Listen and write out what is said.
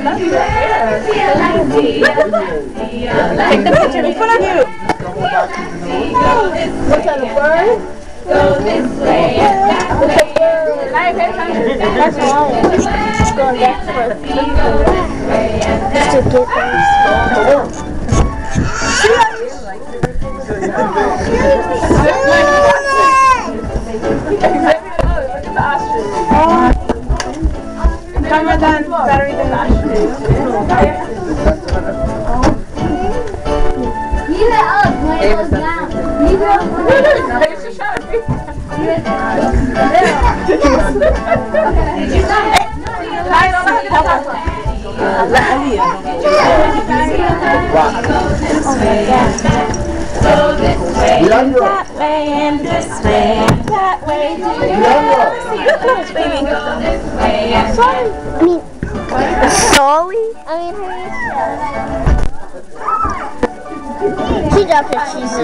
Take the picture in front of you. What's that, a bird? Go this way and that way. That's all. It's going back to us. Just to get Camera done. Battery done. Leave it up when it goes down. Leave it up when it goes down. That way and this way and that way. Sorry. Sorry? I mean, he dropped his cheese.